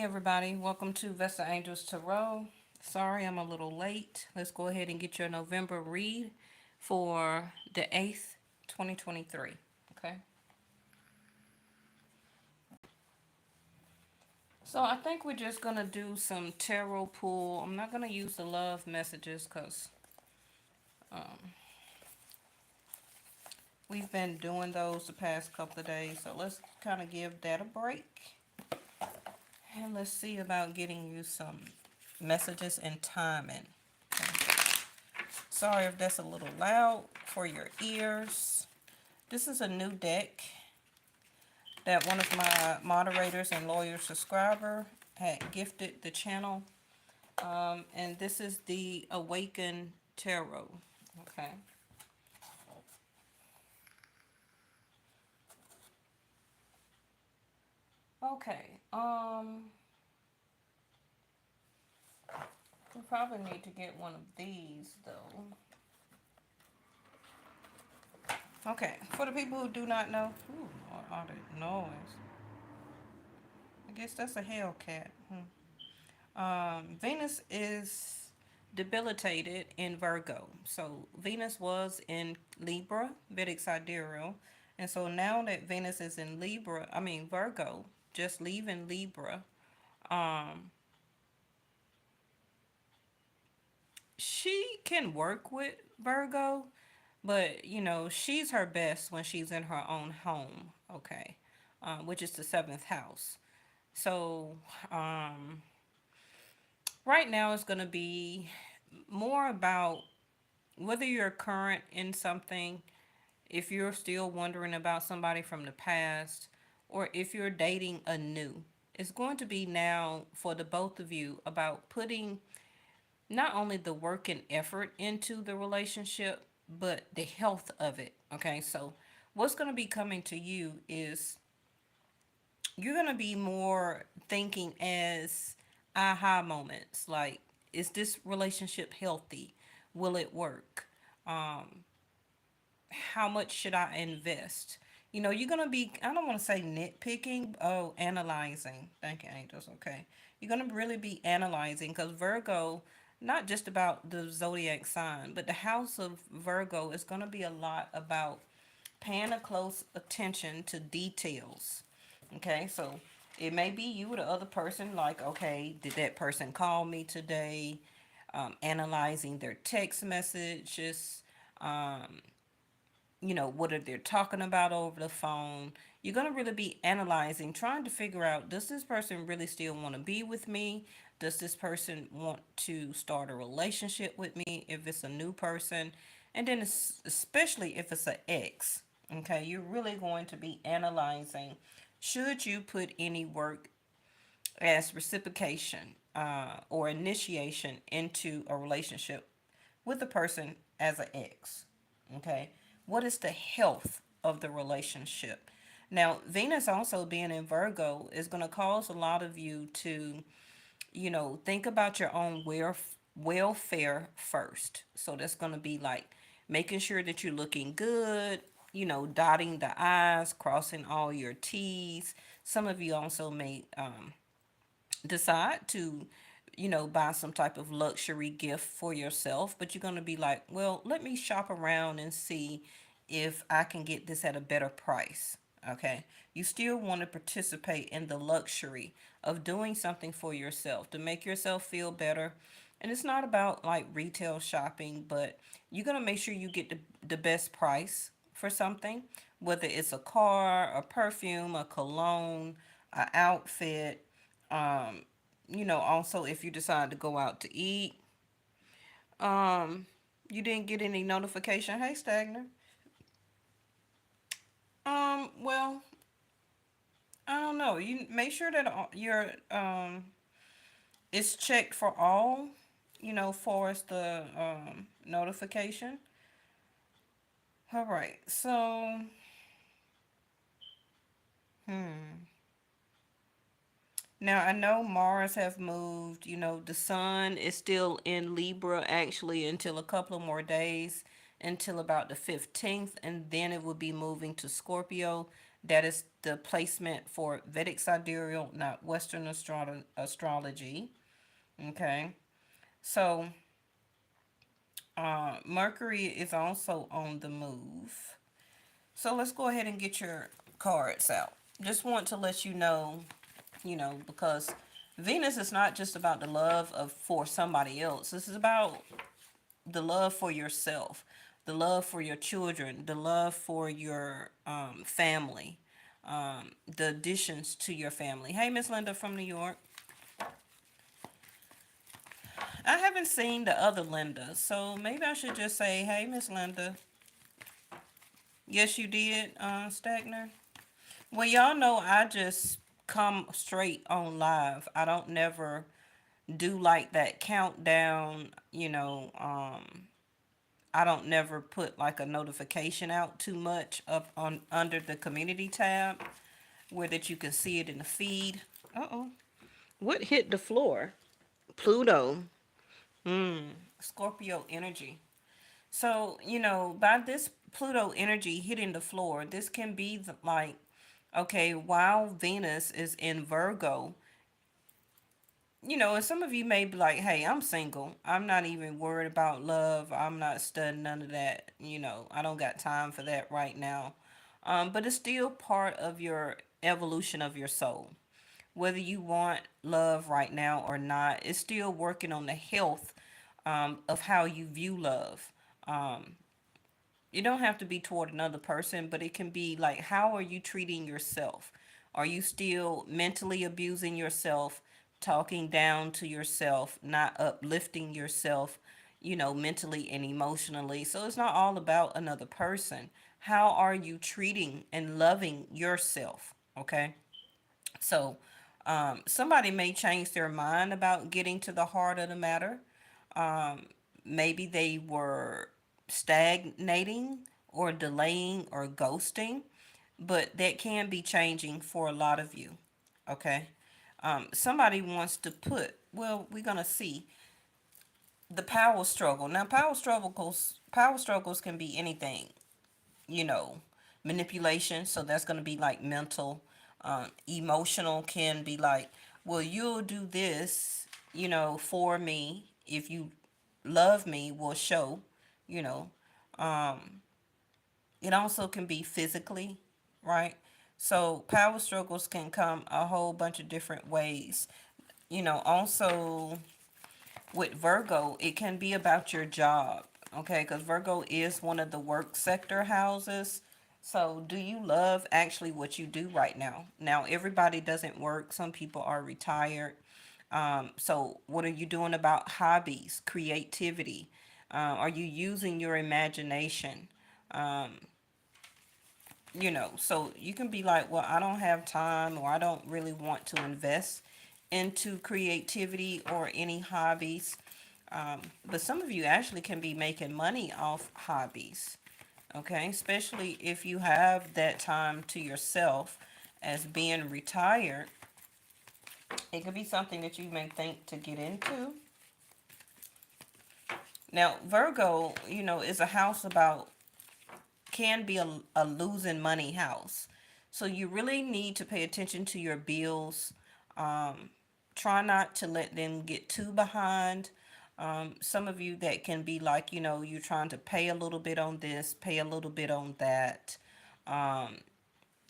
Hey everybody, welcome to Vesta Angels Tarot. Sorry I'm a little late. Let's go ahead and get your November read for the 8th, 2023. Okay. So I think we're just going to do some tarot pull. I'm not going to use the love messages because we've been doing those the past couple of days. So let's kind of give that a break. And let's see about getting you some messages and timing. Sorry if that's a little loud for your ears. This is a new deck that one of my moderators and loyal subscriber had gifted the channel. And this is the Awaken Tarot. Okay. Okay. We probably need to get one of these though. Okay, for the people who do not know, all that noise. I guess that's a Hellcat. Venus is debilitated in Virgo. So Venus was in Libra, Vedic sidereal. And so now that Venus is in Virgo, just leaving Libra, she can work with Virgo, but she's her best when she's in her own home, okay, which is the seventh house. So, right now it's going to be more about whether you're current in something, if you're still wondering about somebody from the past, or if you're dating anew. It's going to be now for the both of you about putting not only the work and effort into the relationship, but the health of it. Okay, so what's going to be coming to you is you're going to be more thinking as aha moments like, is this relationship healthy? Will it work? How much should I invest? You're going to be, I don't want to say nitpicking, oh, analyzing. Thank you, angels. Okay. You're going to really be analyzing because Virgo, not just about the zodiac sign, but the house of Virgo is going to be a lot about paying a close attention to details. Okay, so it may be you or the other person, like, okay, did that person call me today? Analyzing their text messages, what are they talking about over the phone. You're going to really be analyzing, trying to figure out, does this person really still want to be with me? Does this person want to start a relationship with me if it's a new person? And then especially if it's an ex, okay, you're really going to be analyzing, should you put any work as reciprocation or initiation into a relationship with the person as an ex. Okay, what is the health of the relationship? Now, Venus also being in Virgo is going to cause a lot of you to, think about your own welfare first. So that's going to be like making sure that you're looking good, dotting the I's, crossing all your T's. Some of you also may decide to, buy some type of luxury gift for yourself, but you're going to be like, well, let me shop around and see if I can get this at a better price. Okay. You still want to participate in the luxury of doing something for yourself to make yourself feel better. And it's not about like retail shopping, but you're going to make sure you get the best price for something, whether it's a car, a perfume, a cologne, an outfit, also if you decide to go out to eat, you didn't get any notification. Hey, Stagner. Well, I don't know. You make sure that your it's checked for all, for us the notification. All right. So, now I know Mars have moved, the sun is still in Libra actually until a couple of more days, until about the 15th, and then it will be moving to Scorpio. That is the placement for Vedic sidereal, not Western astrology. Okay. So Mercury is also on the move. So let's go ahead and get your cards out. Just want to let you know, because Venus is not just about the love of for somebody else. This is about the love for yourself, the love for your children, the love for your family, the additions to your family. Hey, Miss Linda from New York. I haven't seen the other Linda, so maybe I should just say, hey, Miss Linda. Yes, you did, Stagner. Well, y'all know I just come straight on live. I don't never do like that countdown. I don't never put like a notification out too much up on under the community tab where that you can see it in the feed. Uh-oh. What hit the floor? Pluto. Scorpio energy. So, by this Pluto energy hitting the floor, this can be like, okay, while Venus is in Virgo, and some of you may be like, hey, I'm single. I'm not even worried about love. I'm not studying none of that. I don't got time for that right now. But it's still part of your evolution of your soul. Whether you want love right now or not, it's still working on the health of how you view love. Um, it don't have to be toward another person, but it can be like, how are you treating yourself? Are you still mentally abusing yourself, talking down to yourself, not uplifting yourself, mentally and emotionally? So it's not all about another person. How are you treating and loving yourself? Okay. So somebody may change their mind about getting to the heart of the matter. um, Maybe they were stagnating or delaying or ghosting, but that can be changing for a lot of you. Okay. Somebody wants to put, well, we're going to see the power struggle. Now, power struggles can be anything, you know, manipulation. So that's going to be like mental. Emotional can be like, well, you'll do this, for me. If you love me, will show, you know. It also can be physically, right? So power struggles can come a whole bunch of different ways. Also with Virgo, it can be about your job, okay? Because Virgo is one of the work sector houses. So, do you love actually what you do right now? Now, everybody doesn't work, some people are retired. So, what are you doing about hobbies, creativity? Are you using your imagination? Um, so you can be like, well, I don't have time, or I don't really want to invest into creativity or any hobbies. But some of you actually can be making money off hobbies, okay? Especially if you have that time to yourself as being retired. It could be something that you may think to get into. Now, Virgo, is a house about, can be a losing money house. So you really need to pay attention to your bills. Try not to let them get too behind. Some of you that can be like, you're trying to pay a little bit on this, pay a little bit on that. Um,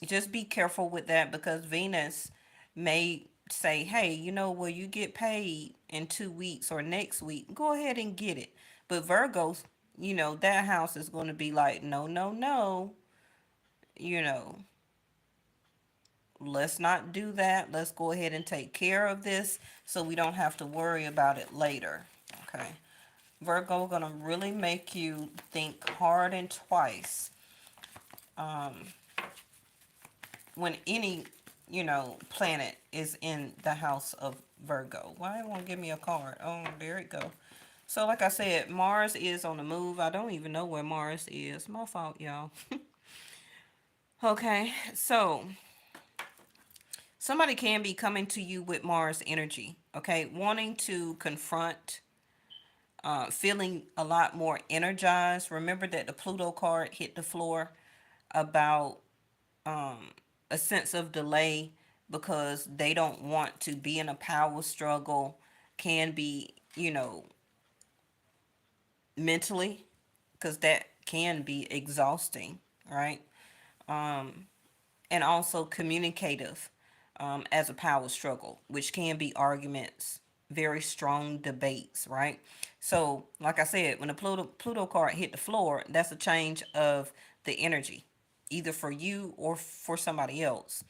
just be careful with that, because Venus may say, hey, will you get paid in 2 weeks or next week? Go ahead and get it. But Virgos, that house is going to be like, no, no, no, you know, let's not do that. Let's go ahead and take care of this so we don't have to worry about it later. Okay. Virgo going to really make you think hard and twice when any, planet is in the house of Virgo. Why it won't give me a card? Oh, there it go. So like I said, Mars is on the move. I don't even know where Mars is. My fault, y'all. Okay, so somebody can be coming to you with Mars energy, okay? Wanting to confront, feeling a lot more energized. Remember that the Pluto card hit the floor about a sense of delay because they don't want to be in a power struggle, can be, mentally, because that can be exhausting, right? And also communicative, as a power struggle, which can be arguments, very strong debates, right? So, like I said, when the Pluto card hit the floor, that's a change of the energy, either for you or for somebody else.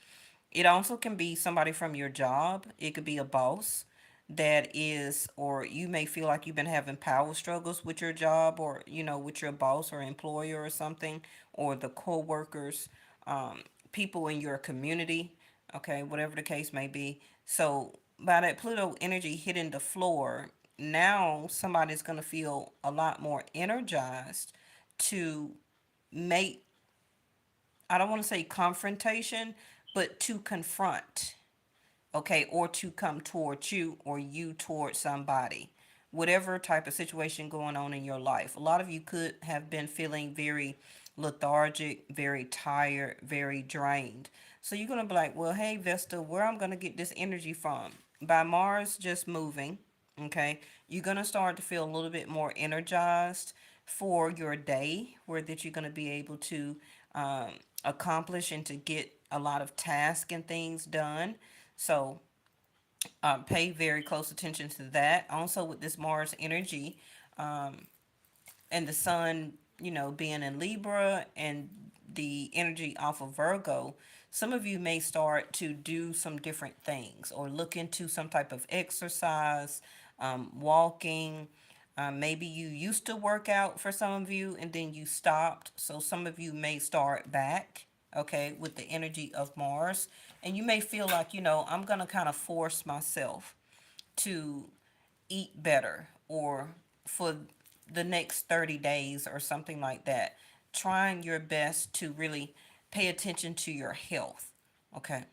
It also can be somebody from your job. It could be a boss that is, or you may feel like you've been having power struggles with your job, or with your boss or employer or something, or the co-workers, people in your community, okay, whatever the case may be. So by that Pluto energy hitting the floor, now somebody's going to feel a lot more energized to make, I don't want to say confrontation, but to confront, okay, or to come towards you or you towards somebody, whatever type of situation going on in your life. A lot of you could have been feeling very lethargic, very tired, very drained. So you're going to be like, well, hey, Vesta, where I'm going to get this energy from? By Mars just moving, okay, you're going to start to feel a little bit more energized for your day, where that you're going to be able to accomplish and to get a lot of tasks and things done. So pay very close attention to that. Also, with this Mars energy, and the sun, being in Libra, and the energy off of Virgo, some of you may start to do some different things or look into some type of exercise, walking. Maybe you used to work out for some of you and then you stopped. So some of you may start back, okay, with the energy of Mars. And you may feel like, I'm going to kind of force myself to eat better, or for the next 30 days or something like that, trying your best to really pay attention to your health, okay?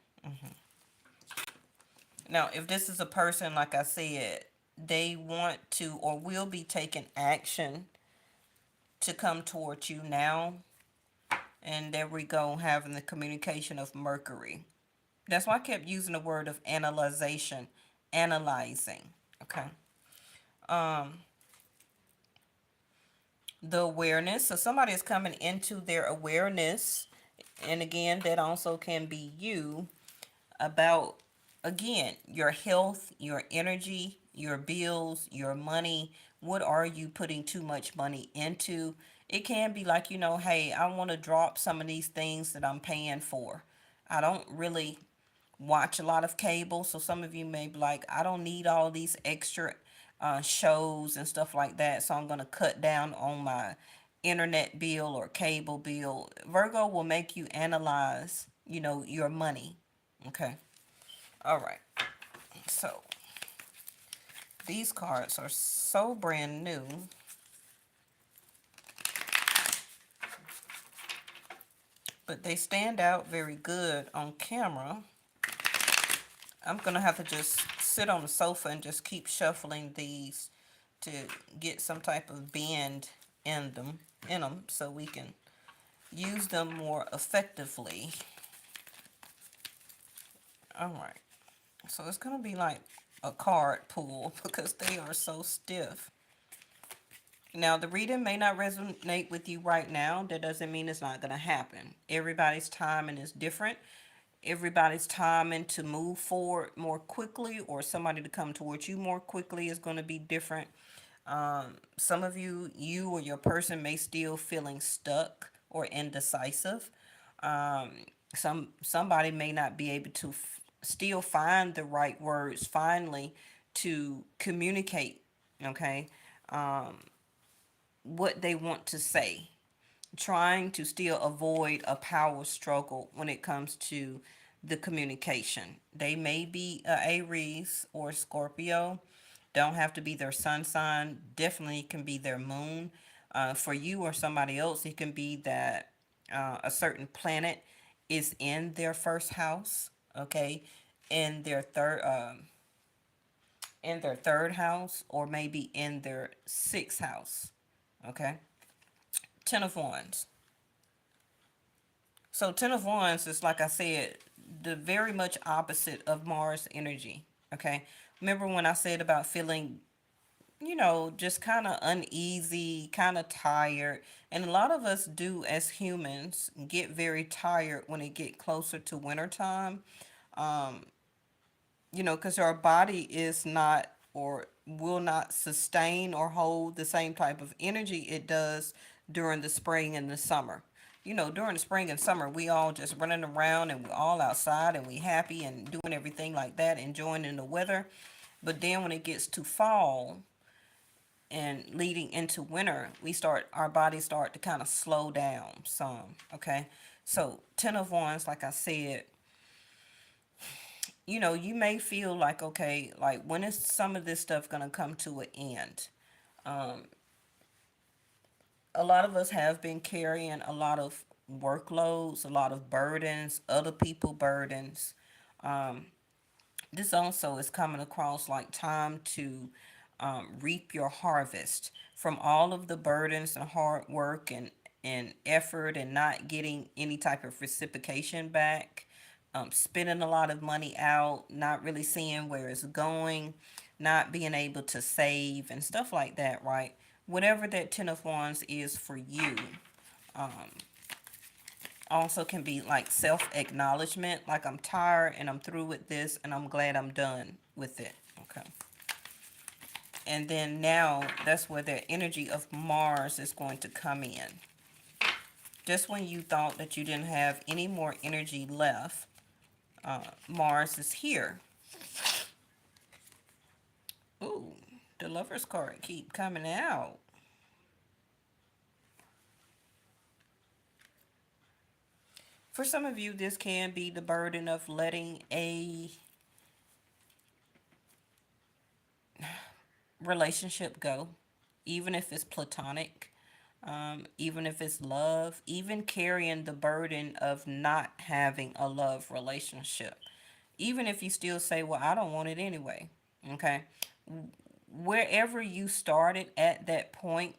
Now, if this is a person, like I said, they want to or will be taking action to come towards you now. And there we go, having the communication of Mercury. That's why I kept using the word of analyzation, analyzing, okay? The awareness. So somebody is coming into their awareness. And again, that also can be you, about, again, your health, your energy, your bills, your money. What are you putting too much money into? It can be like, hey, I want to drop some of these things that I'm paying for. I don't really watch a lot of cable, so some of you may be like, I don't need all these extra shows and stuff like that, so I'm going to cut down on my internet bill or cable bill. Virgo will make you analyze, your money. Okay. All right. So these cards are so brand new. But they stand out very good on camera. I'm going to have to just sit on the sofa and just keep shuffling these to get some type of bend in them so we can use them more effectively. All right. So it's going to be like a card pull because they are so stiff. Now, the reading may not resonate with you right now. That doesn't mean it's not going to happen. Everybody's timing is different. Everybody's timing to move forward more quickly, or somebody to come towards you more quickly, is going to be different. Some of you or your person may still feeling stuck or indecisive. Somebody may not be able to still find the right words finally to communicate, okay, what they want to say, trying to still avoid a power struggle when it comes to the communication. They may be a Aries or Scorpio. Don't have to be their sun sign. Definitely can be their moon. For you or somebody else, it can be that a certain planet is in their first house. Okay, in their third house, or maybe in their sixth house. Okay. Ten of Wands. So Ten of Wands is, like I said, the very much opposite of Mars energy. Okay. Remember when I said about feeling, just kind of uneasy, kind of tired. And a lot of us do as humans get very tired when it get closer to wintertime. Um, because our body is not or will not sustain or hold the same type of energy it does during the spring and the summer. During the spring and summer, we all just running around and we're all outside and we happy and doing everything like that, enjoying in the weather. But then when it gets to fall and leading into winter, our bodies start to kind of slow down some. Okay. So Ten of Wands, like I said, you may feel like, okay, like when is some of this stuff going to come to an end? Um, a lot of us have been carrying a lot of workloads, a lot of burdens, other people burdens. Um, this also is coming across like time to reap your harvest from all of the burdens and hard work and effort and not getting any type of reciprocation back. Spending a lot of money out, not really seeing where it's going, not being able to save and stuff like that, right? Whatever that Ten of Wands is for you, um, also can be like self acknowledgement, like I'm tired and I'm through with this and I'm glad I'm done with it. Okay. And then now that's where the energy of Mars is going to come in. Just when you thought that you didn't have any more energy left, Mars is here. Ooh, the Lover's card keep coming out. For some of you, this can be the burden of letting a relationship go, even if it's platonic, even if it's love, even carrying the burden of not having a love relationship. Even if you still say, well, I don't want it anyway. Okay. Wherever you started at that point,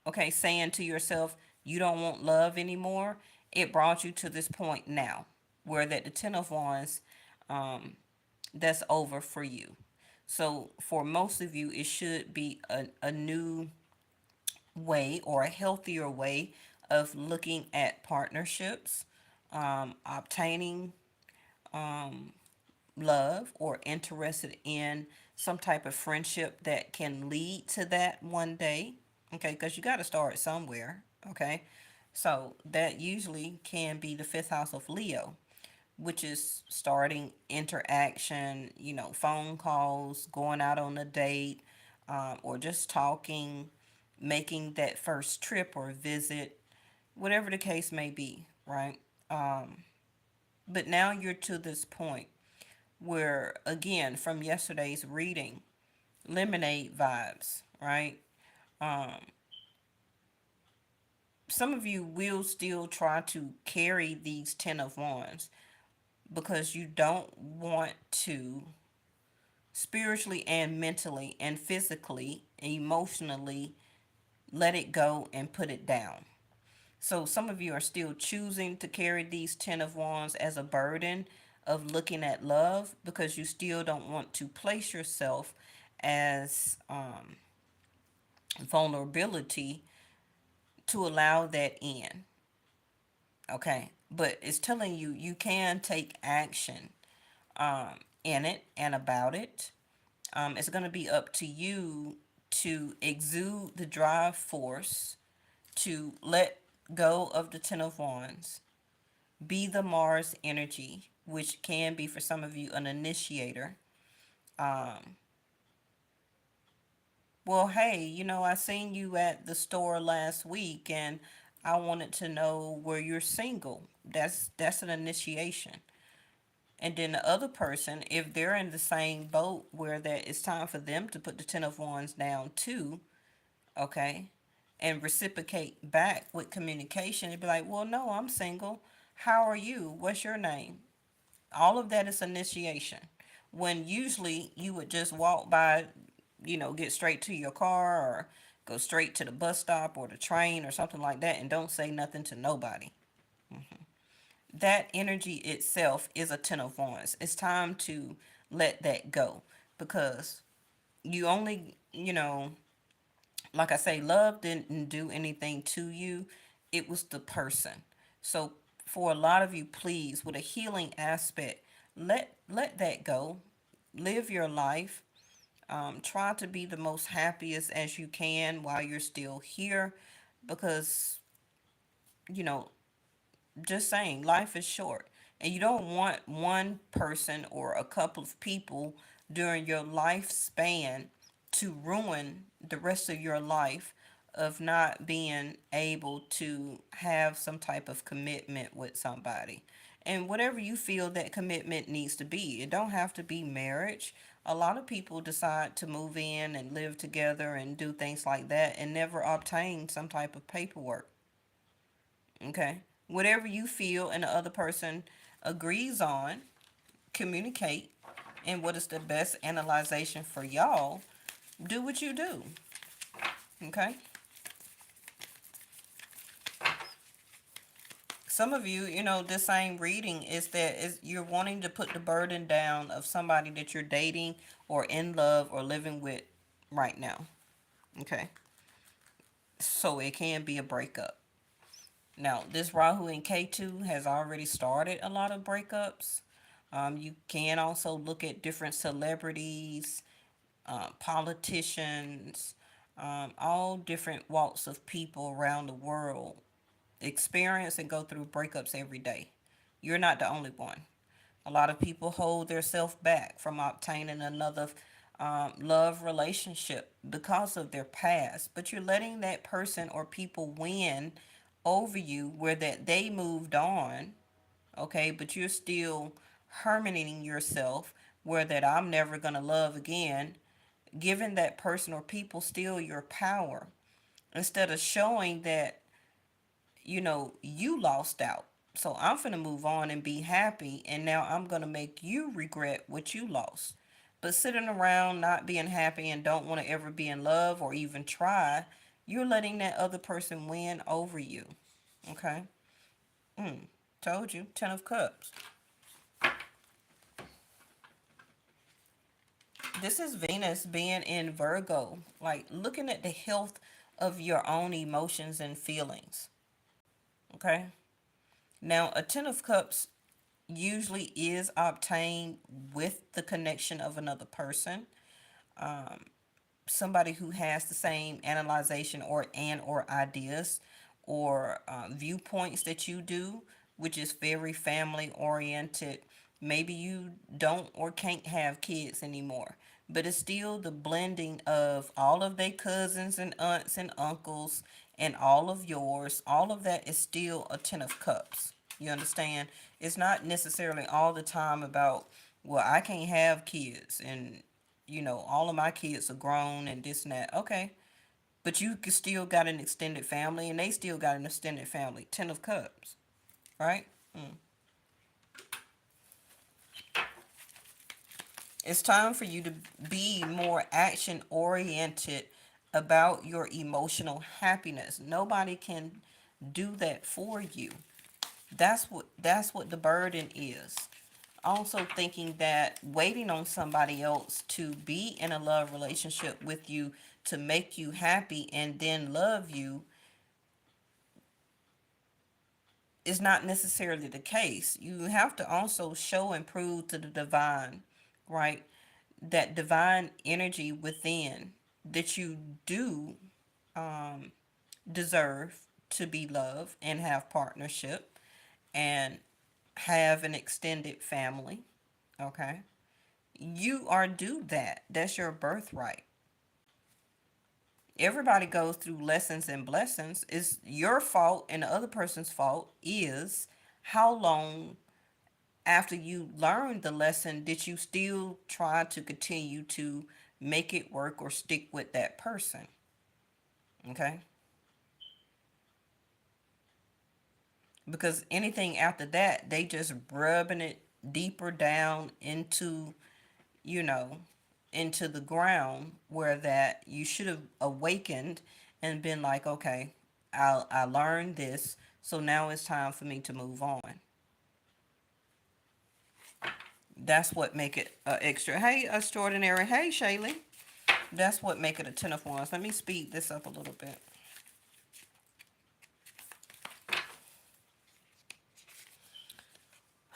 okay, saying to yourself, you don't want love anymore, it brought you to this point now where that the Ten of Wands, um, that's over for you. So for most of you, it should be a new way or a healthier way of looking at partnerships, obtaining um, love or interested in some type of friendship that can lead to that one day. Okay, because you got to start somewhere. Okay, so that usually can be the fifth house of Leo, which is starting interaction, phone calls, going out on a date, or just talking, making that first trip or visit, whatever the case may be, right? Um, but now you're to this point where, again, from yesterday's reading, lemonade vibes, right? Um, some of you will still try to carry these Ten of Wands because you don't want to spiritually and mentally and physically and emotionally let it go and put it down. So some of you are still choosing to carry these Ten of Wands as a burden of looking at love because you still don't want to place yourself as vulnerability to allow that in. Okay. But it's telling you you can take action in it and about it. It's going to be up to you to exude the drive force to let go of the Ten of Wands, be the Mars energy, which can be for some of you an initiator. Um, well, hey, I seen you at the store last week and I wanted to know where you're single. That's an initiation. And then the other person, if they're in the same boat where that it's time for them to put the Ten of Wands down too, okay, and reciprocate back with communication, it'd be like, well, no, I'm single. How are you? What's your name? All of that is initiation. When usually you would just walk by, get straight to your car or go straight to the bus stop or the train or something like that and don't say nothing to nobody. That energy itself is a ten of wands. It's time to let that go, because you only, like I say, love didn't do anything to you. It was the person. So for a lot of you, please, with a healing aspect, let that go. Live your life. Try to be the most happiest as you can while you're still here, because you know just saying, life is short, and you don't want one person or a couple of people during your lifespan to ruin the rest of your life of not being able to have some type of commitment with somebody. And whatever you feel that commitment needs to be, it don't have to be marriage. A lot of people decide to move in and live together and do things like that and never obtain some type of paperwork. Okay. Whatever you feel and the other person agrees on, communicate, and what is the best analyzation for y'all, do what you do. Okay. Some of you, this same reading is that is you're wanting to put the burden down of somebody that you're dating or in love or living with right now. Okay. So it can be a breakup. Now, this Rahu in K2 has already started a lot of breakups. You can also look at different celebrities, politicians, all different walks of people around the world experience and go through breakups every day. You're not the only one. A lot of people hold themselves back from obtaining another love relationship because of their past, but you're letting that person or people win over you where that they moved on, okay, but you're still hermitating yourself where that I'm never going to love again, giving that person or people still your power instead of showing that you lost out. So I'm going to move on and be happy, and now I'm going to make you regret what you lost. But sitting around not being happy and don't want to ever be in love or even try, you're letting that other person win over you. Okay? Told you. 10 of Cups. This is Venus being in Virgo, like looking at the health of your own emotions and feelings. Okay? Now, a 10 of Cups usually is obtained with the connection of another person, somebody who has the same analyzation or ideas or viewpoints that you do, which is very family oriented. Maybe you don't or can't have kids anymore, but it's still the blending of all of their cousins and aunts and uncles and all of yours. All of that is still a 10 of cups. You understand? It's not necessarily all the time about, well, I can't have kids and all of my kids are grown and this and that. Okay. But you still got an extended family and they still got an extended family. 10 of Cups. Right? It's time for you to be more action oriented about your emotional happiness. Nobody can do that for you. That's what the burden is. Also thinking that waiting on somebody else to be in a love relationship with you to make you happy and then love you is not necessarily the case. You have to also show and prove to the divine, right? That divine energy within that you do deserve to be loved and have partnership and have an extended family. Okay. You are due that. That's your birthright. Everybody goes through lessons and blessings. It's your fault and the other person's fault is how long after you learned the lesson did you still try to continue to make it work or stick with that person. Okay. Because anything after that, they just rubbing it deeper down you know, into the ground where that you should have awakened and been like, okay, I learned this. So now it's time for me to move on. That's what make it extra. Hey, extraordinary. Hey, Shaylee. That's what make it a 10 of Wands. Let me speed this up a little bit.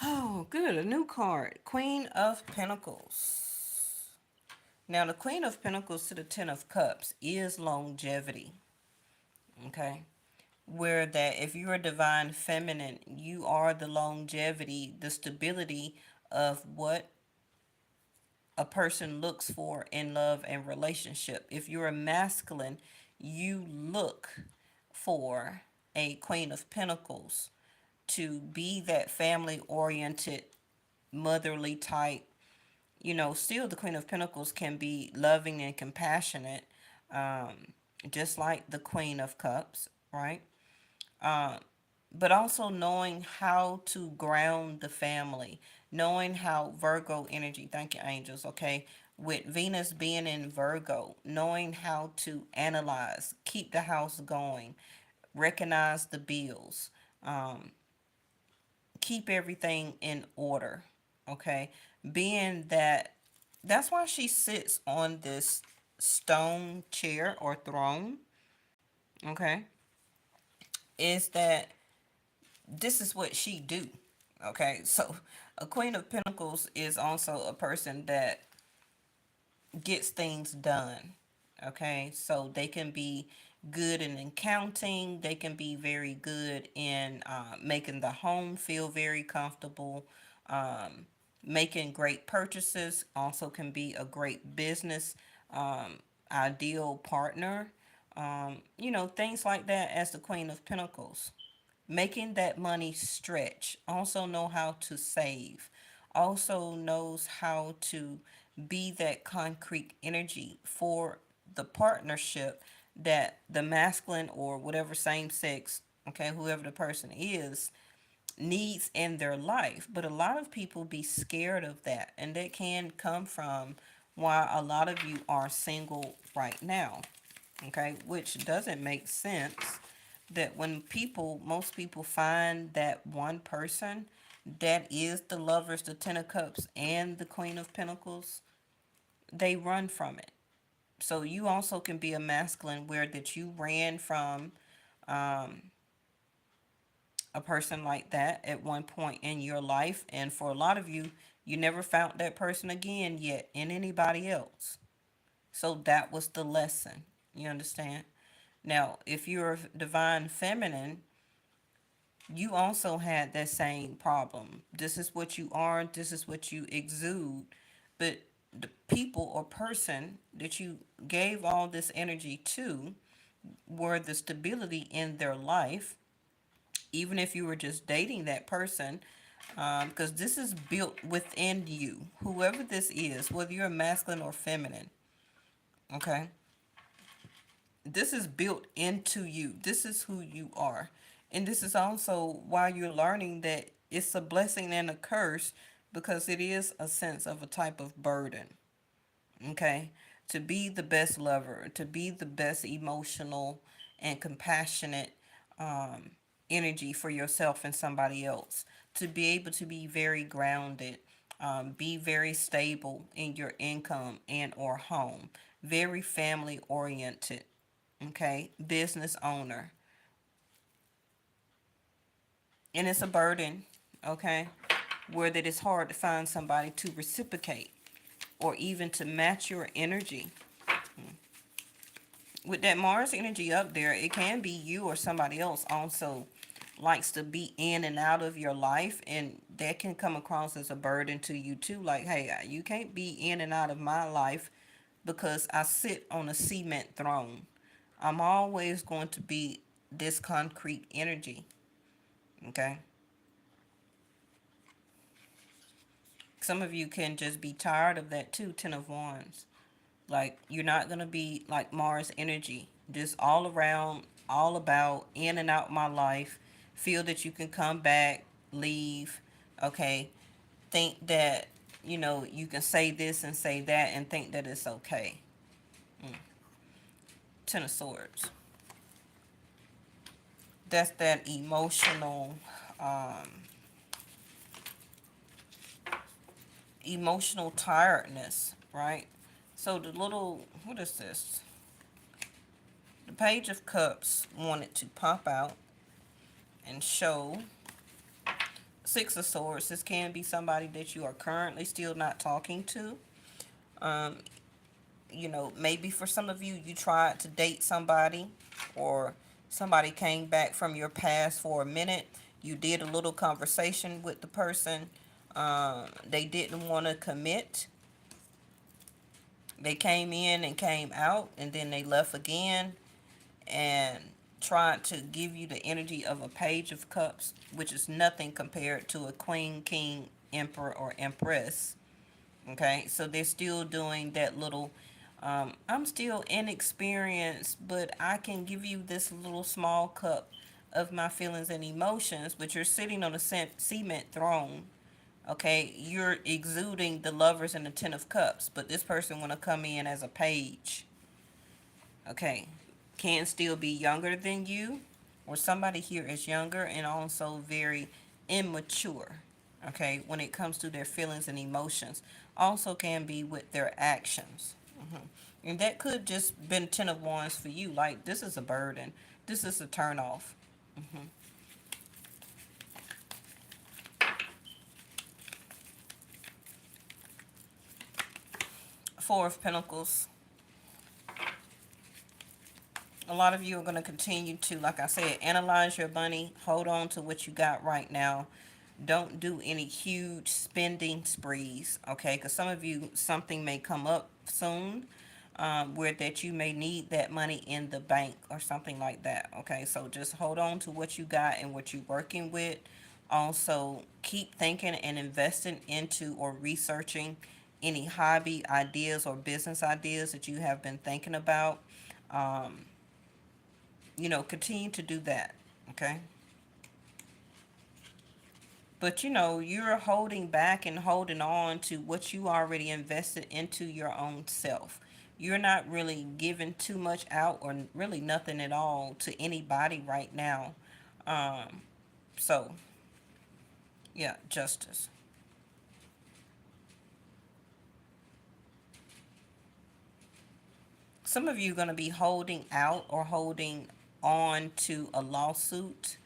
Oh, good. A new card. Queen of Pentacles. Now, the Queen of Pentacles to the 10 of Cups is longevity. Okay. Where that if you're a divine feminine, you are the longevity, the stability of what a person looks for in love and relationship. If you're a masculine, you look for a Queen of Pentacles to be that family oriented, motherly type. Still the Queen of Pentacles can be loving and compassionate, just like the Queen of Cups, right? Uh, but also knowing how to ground the family, knowing how Virgo energy, thank you, angels, okay, with Venus being in Virgo, knowing how to analyze, keep the house going, recognize the bills, um, keep everything in order, okay, being that's why she sits on this stone chair or throne, okay, is that this is what she do. Okay, so a Queen of Pentacles is also a person that gets things done. Okay, so they can be good in accounting. They can be very good in making the home feel very comfortable. Um, Making great purchases also can be a great business ideal partner. Things like that as the Queen of Pentacles, making that money stretch, also know how to save, also knows how to be that concrete energy for the partnership that the masculine or whatever same sex, okay, whoever the person is, needs in their life. But a lot of people be scared of that, and that can come from why a lot of you are single right now, okay, which doesn't make sense. That when most people find that one person that is the lovers, the 10 of Cups and the Queen of Pentacles, they run from it. So you also can be a masculine where that you ran from um, a person like that at one point in your life, and for a lot of you, you never found that person again yet in anybody else. So that was the lesson. You understand? Now, if you're a divine feminine, you also had that same problem. This is what you are, this is what you exude. But the people or person that you gave all this energy to were the stability in their life, even if you were just dating that person, because this is built within you. Whoever this is, whether you're masculine or feminine, okay? This is built into you. This is who you are. And this is also why you're learning that it's a blessing and a curse, because it is a sense of a type of burden. Okay? To be the best lover, to be the best emotional and compassionate um, energy for yourself and somebody else, to be able to be very grounded, be very stable in your income and or home, very family oriented, okay, business owner, and it's a burden, okay, where that it's hard to find somebody to reciprocate or even to match your energy. With that Mars energy up there, it can be you or somebody else also likes to be in and out of your life, and that can come across as a burden to you too. Like, hey, you can't be in and out of my life because I sit on a cement throne. I'm always going to be this concrete energy. Okay. Some of you can just be tired of that too, 10 of Wands. Like, you're not going to be like Mars energy, just all around, all about, in and out my life. Feel that you can come back, leave, okay? Think that, you can say this and say that and think that it's okay. 10 of Swords. That's that emotional tiredness, right? So the little, what is this? The Page of Cups wanted to pop out and show Six of Swords. This can be somebody that you are currently still not talking to. Um, maybe for some of you, you tried to date somebody, or somebody came back from your past for a minute. You did a little conversation with the person. They didn't want to commit. They came in and came out, and then they left again and tried to give you the energy of a Page of Cups, which is nothing compared to a Queen, King, Emperor, or Empress. Okay, so they're still doing that little, I'm still inexperienced, but I can give you this little small cup of my feelings and emotions, but you're sitting on a cement throne. Okay, you're exuding the Lovers and the Ten of Cups, but this person want to come in as a page. Okay, can still be younger than you, or somebody here is younger and also very immature. Okay, when it comes to their feelings and emotions, also can be with their actions. And that could just been Ten of Wands for you. Like, this is a burden. This is a turn off. Four of Pentacles. A lot of you are going to continue to, like I said, analyze your money. Hold on to what you got right now. Don't do any huge spending sprees, okay? Because some of you, something may come up soon, where that you may need that money in the bank or something like that, okay? So just hold on to what you got and what you're working with. Also, keep thinking and investing into or researching any hobby ideas or business ideas that you have been thinking about. Um, Continue to do that, okay? But you're holding back and holding on to what you already invested into your own self. You're not really giving too much out, or really nothing at all, to anybody right now. Um, so, yeah, justice. Some of you are going to be holding out or holding on to a lawsuit,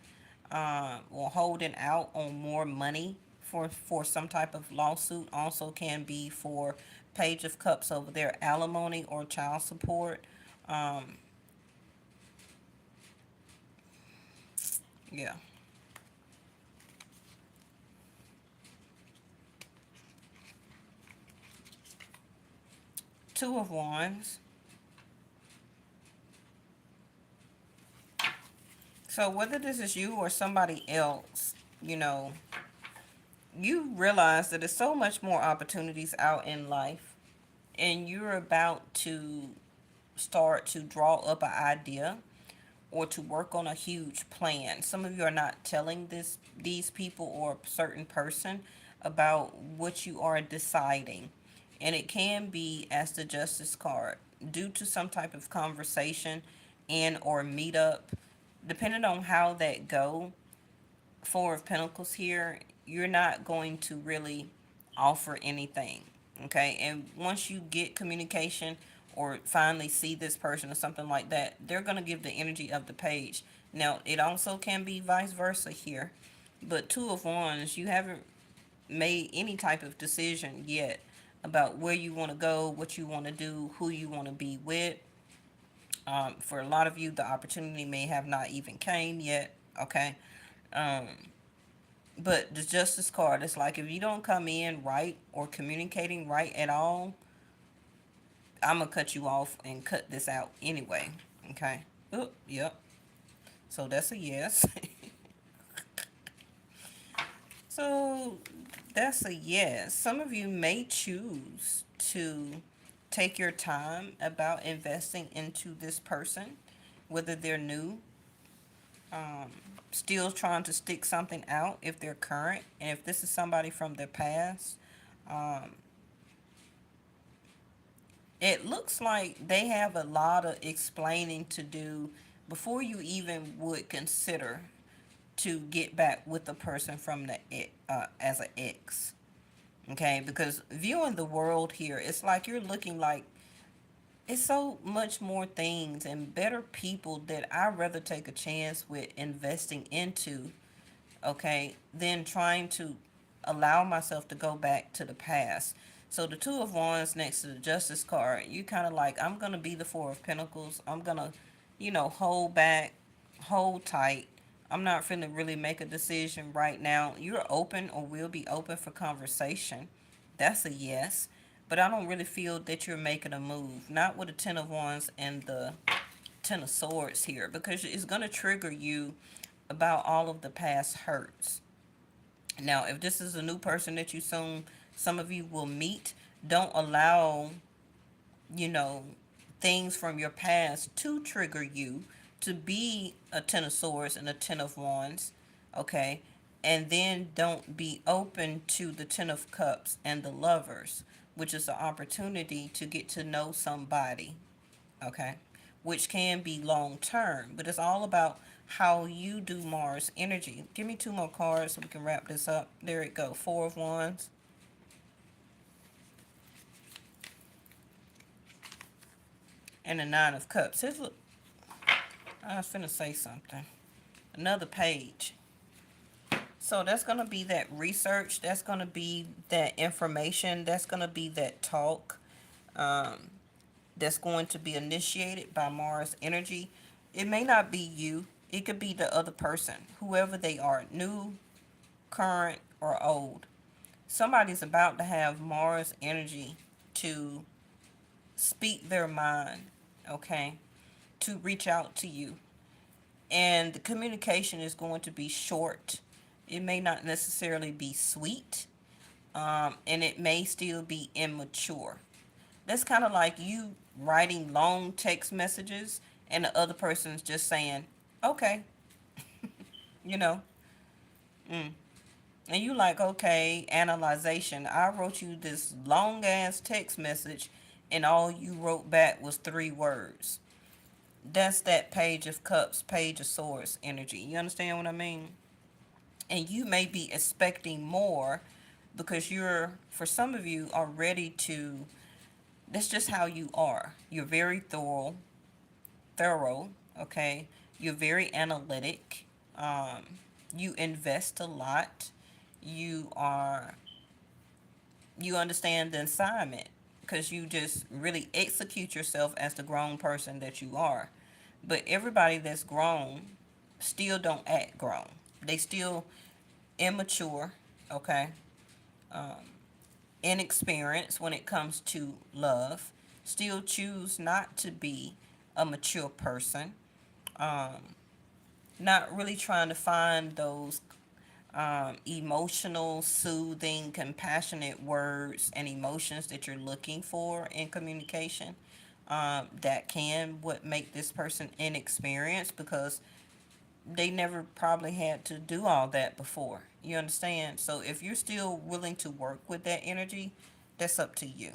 or holding out on more money for some type of lawsuit. Also can be for Page of Cups over there, alimony or child support. Um, yeah. Two of Wands. So whether this is you or somebody else, you know, you realize that there's so much more opportunities out in life, and you're about to start to draw up an idea or to work on a huge plan. Some of you are not telling these people or a certain person about what you are deciding. And it can be as the Justice card, due to some type of conversation and or meetup. Depending on how that go, Four of Pentacles here, you're not going to really offer anything. Okay, and once you get communication or finally see this person or something like that, they're going to give the energy of the Page. Now, it also can be vice versa here, but Two of Wands, you haven't made any type of decision yet about where you want to go, what you want to do, who you want to be with. For a lot of you, the opportunity may have not even came yet. Okay. Um, but the Justice card is like, if you don't come in right or communicating right at all, I'm gonna cut you off and cut this out anyway. Okay. Oh, yep. So that's a yes. So that's a yes. Some of you may choose to take your time about investing into this person, whether they're new, um, still trying to stick something out if they're current, and if this is somebody from their past. Um, it looks like they have a lot of explaining to do before you even would consider to get back with the person from the as an ex. Okay, because viewing the world here, it's like you're looking like it's so much more things and better people that I'd rather take a chance with investing into, okay, than trying to allow myself to go back to the past. So the Two of Wands next to the Justice card, you kind of like, I'm going to be the Four of Pentacles. I'm going to, hold back, hold tight. I'm not finna really make a decision right now. You're open or will be open for conversation. That's a yes. But I don't really feel that you're making a move. Not with the Ten of Wands and the Ten of Swords here, because it's going to trigger you about all of the past hurts. Now, if this is a new person that you soon, some of you will meet, don't allow, you know, things from your past to trigger you to be a Ten of Swords and a Ten of Wands, okay? And then don't be open to the Ten of Cups and the Lovers, which is an opportunity to get to know somebody, okay? Which can be long term, but it's all about how you do Mars energy. Give me two more cards so we can wrap this up. There it go. Four of Wands and the Nine of Cups. Here's, look, I was finna say something. Another page. So that's going to be that research. That's going to be that information. That's going to be that talk. That's going to be initiated by Mars energy. It may not be you. It could be the other person, whoever they are, new, current, or old. Somebody's about to have Mars energy to speak their mind, okay, to reach out to you. And the communication is going to be short. It may not necessarily be sweet, and it may still be immature. That's kind of like you writing long text messages and the other person's just saying, okay, you know. Mm. And you like, okay, analyzation. I wrote you this long ass text message and all you wrote back was 3 words. That's that Page of Cups, Page of Swords energy. You understand what I mean? And you may be expecting more because you're, for some of you, are ready to, that's just how you are. You're very thorough, okay? You're very analytic. Um, you invest a lot. You are, you understand the assignment because you just really execute yourself as the grown person that you are. But everybody that's grown still don't act grown. They still immature, okay? Um, Inexperienced when it comes to love. Still choose not to be a mature person. Um, Not really trying to find those emotional, soothing, compassionate words and emotions that you're looking for in communication. That can what make this person inexperienced because they never probably had to do all that before. You understand? So if you're still willing to work with that energy, that's up to you.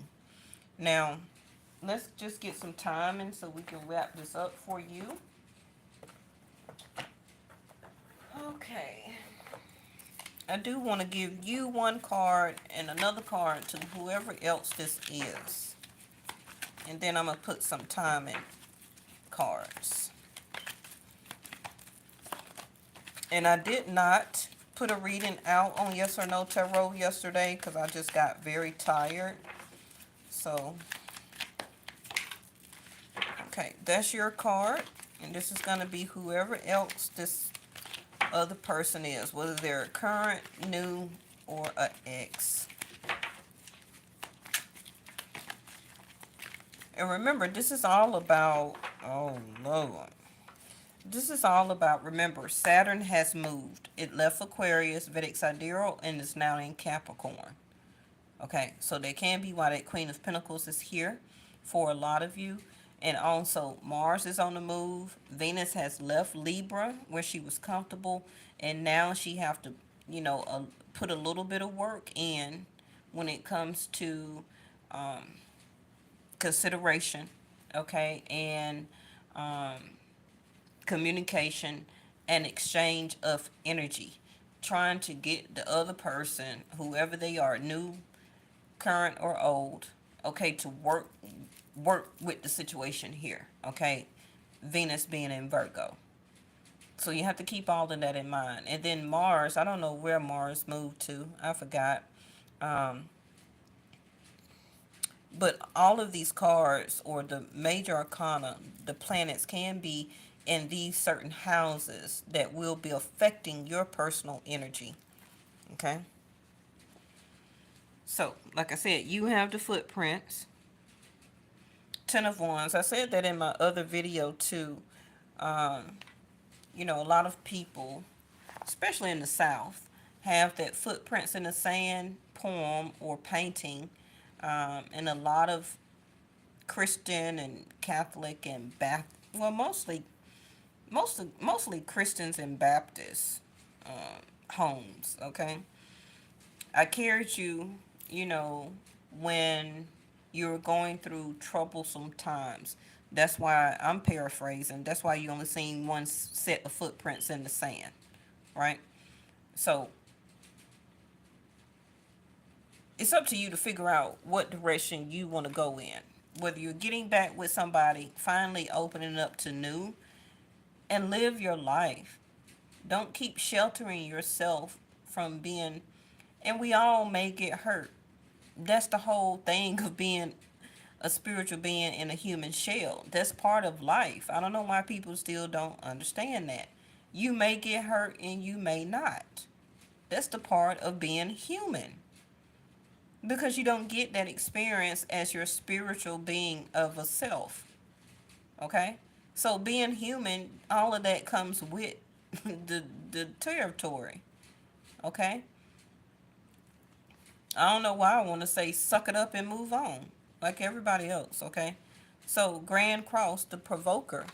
Now, let's just get some time in so we can wrap this up for you. Okay. I do want to give you one card and another card to whoever else this is. And then I'm going to put some time in cards. And I did not put a reading out on Yes or No Tarot yesterday because I just got very tired. So, okay, that's your card. And this is going to be whoever else this other person is, whether they're a current, new, or an ex. And remember, this is all about, oh Lord. This is all about, remember, Saturn has moved. It left Aquarius, Vedic Sidereal, and is now in Capricorn. Okay, so there can be why that Queen of Pentacles is here for a lot of you. And also, Mars is on the move. Venus has left Libra, where she was comfortable. And now she have to, put a little bit of work in when it comes to consideration. Okay, and communication, and exchange of energy. Trying to get the other person, whoever they are, new, current, or old, okay, to work with the situation here, okay? Venus being in Virgo. So you have to keep all of that in mind. And then Mars, I don't know where Mars moved to. I forgot. Um, but all of these cards or the major arcana, the planets can be in these certain houses that will be affecting your personal energy. Okay? So, like I said, you have the footprints. Ten of Wands. I said that in my other video too. Um, a lot of people, especially in the South, have that footprints in the sand poem or painting, and a lot of Christian and Catholic and Baptist, well, mostly Christians and Baptist homes. Okay, I carried you, you know, when you're going through troublesome times. That's why I'm paraphrasing. That's why you only seen one set of footprints in the sand, right? So it's up to you to figure out what direction you want to go in. Whether you're getting back with somebody, finally opening up to new, and live your life. Don't keep sheltering yourself from being, and we all may get hurt. That's the whole thing of being a spiritual being in a human shell. That's part of life. I don't know why people still don't understand that. You may get hurt and you may not. That's the part of being human. Because you don't get that experience as your spiritual being of a self. Okay? So being human, all of that comes with the territory. Okay? I don't know why I want to say suck it up and move on like everybody else, okay? So Grand Cross, the provoker.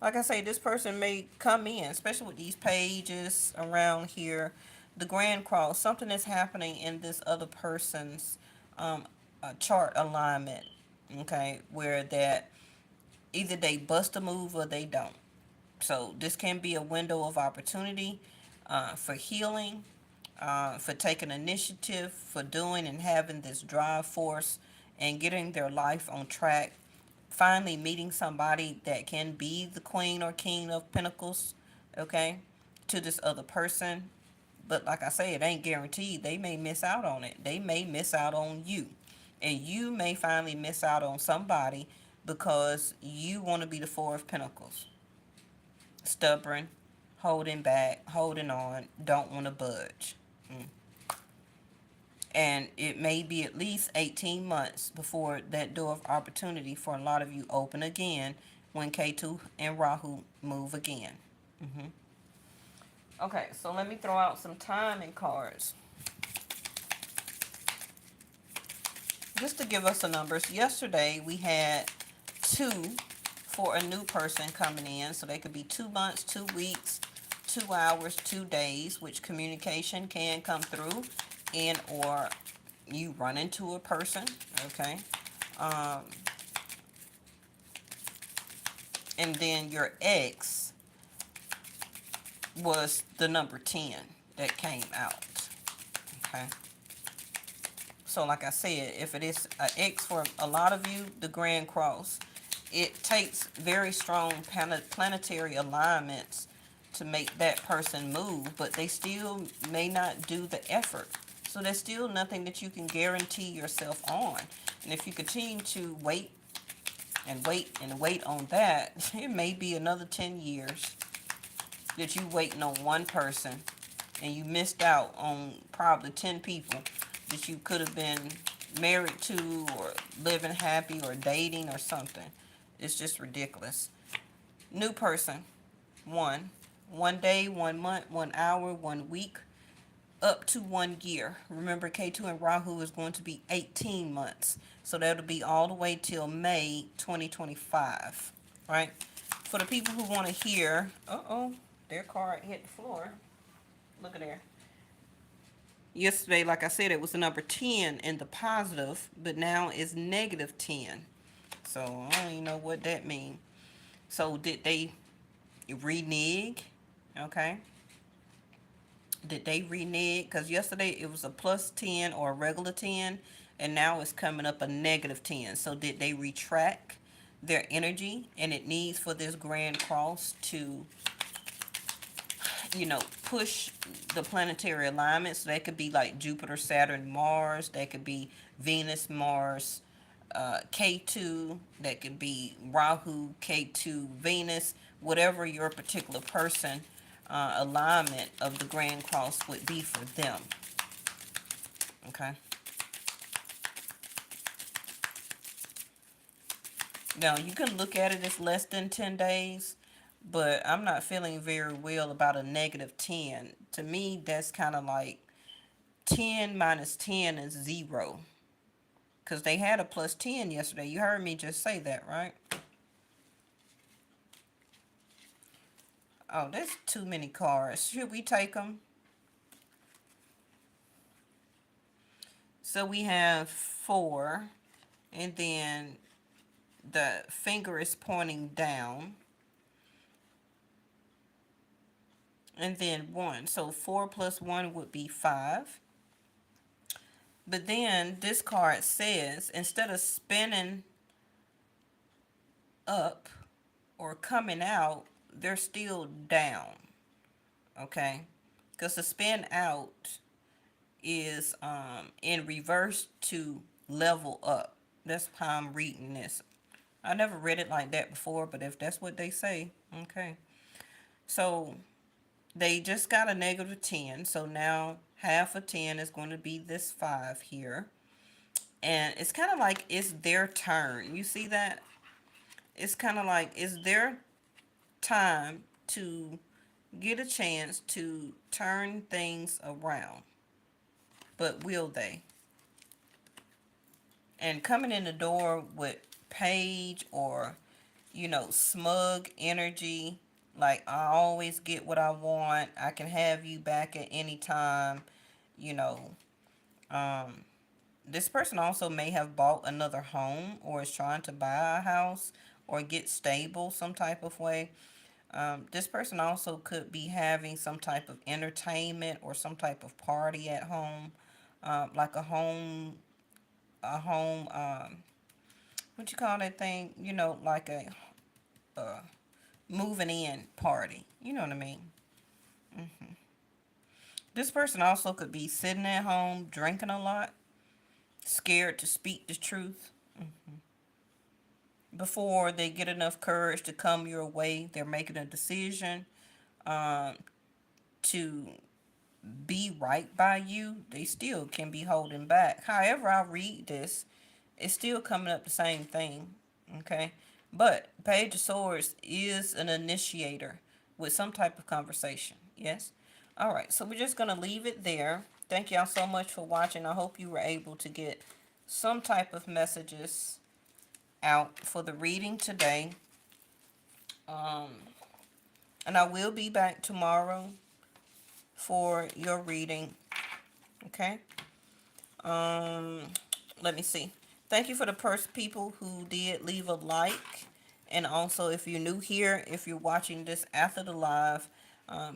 Like I say, this person may come in, especially with these pages around here. The Grand Cross, something is happening in this other person's chart alignment, okay? Where that either they bust a move or they don't. So this can be a window of opportunity for healing, for taking initiative, for doing and having this drive force and getting their life on track. Finally meeting somebody that can be the queen or king of pentacles, okay, to this other person. But like I say, it ain't guaranteed. They may miss out on it. They may miss out on you. And you may finally miss out on somebody because you want to be the Four of Pentacles. Stubborn, holding back, holding on, don't want to budge. And it may be at least 18 months before that door of opportunity for a lot of you open again when Ketu and Rahu move again. Okay, so let me throw out some timing cards. Just to give us the numbers, yesterday we had 2 for a new person coming in. So they could be 2 months, 2 weeks, 2 hours, 2 days, which communication can come through, and or you run into a person, okay? And then your ex was the number 10 that came out, okay? So like I said, if it is an X for a lot of you, the Grand Cross, it takes very strong planetary alignments to make that person move, but they still may not do the effort. So there's still nothing that you can guarantee yourself on. And if you continue to wait and wait and wait on that, it may be another 10 years that you waiting on one person and you missed out on probably 10 people that you could have been married to or living happy or dating or something. It's just ridiculous. New person, 1 day, 1 month, 1 hour, 1 week, up to 1 year. Remember, K2 and Rahu is going to be 18 months. So that'll be all the way till May 2025, right? For the people who want to hear, their card hit the floor. Look at there. Yesterday, like I said, it was the number 10 in the positive, but now it's negative 10. So I don't even know what that means. So did they renege? Okay. Did they renege? Because yesterday it was a plus 10 or a regular 10, and now it's coming up a negative 10. So did they retract their energy? And it needs for this grand cross to, push the planetary alignment. So that could be like Jupiter, Saturn, Mars. That could be Venus, Mars, K2. That could be Rahu, K2, Venus. Whatever your particular person alignment of the grand cross would be for them. Okay. Now you can look at it as less than 10 days, but I'm not feeling very well about a negative 10. To me, that's kind of like 10 minus 10 is 0. Because they had a plus 10 yesterday. You heard me just say that, right? Oh, there's too many cards. Should we take them? So we have 4, and then the finger is pointing down, and then 1. So 4 plus 1 would be 5. But then this card says, instead of spinning up or coming out, they're still down. Okay? Because the spin out is in reverse to level up. That's how I'm reading this. I never read it like that before, but if that's what they say, okay. So they just got a negative 10. So now half of 10 is going to be this 5 here. And it's kind of like it's their turn. You see that? It's kind of like it's their time to get a chance to turn things around. But will they? And coming in the door with page or, smug energy, like I always get what I want, I can have you back at any time, you know. Um, this person also may have bought another home or is trying to buy a house or get stable some type of way. This person also could be having some type of entertainment or some type of party at home, like a home, what you call that thing? Like a uh, moving in party. You know what I mean? This person also could be sitting at home drinking a lot, scared to speak the truth. Before they get enough courage to come your way, they're making a decision um, to be right by you. They still can be holding back. However, I read this, it's still coming up the same thing. Okay. But Page of Swords is an initiator with some type of conversation. Yes. All right. So we're just going to leave it there. Thank y'all so much for watching. I hope you were able to get some type of messages out for the reading today. Um, and I will be back tomorrow for your reading. Okay. Um, Let me see. Thank you for the people who did leave a like. And also, if you're new here, if you're watching this after the live,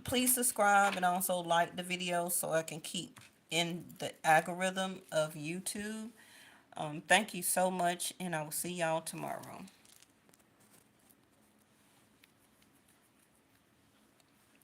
please subscribe and also like the video so I can keep in the algorithm of YouTube. Thank you so much, and I will see y'all tomorrow.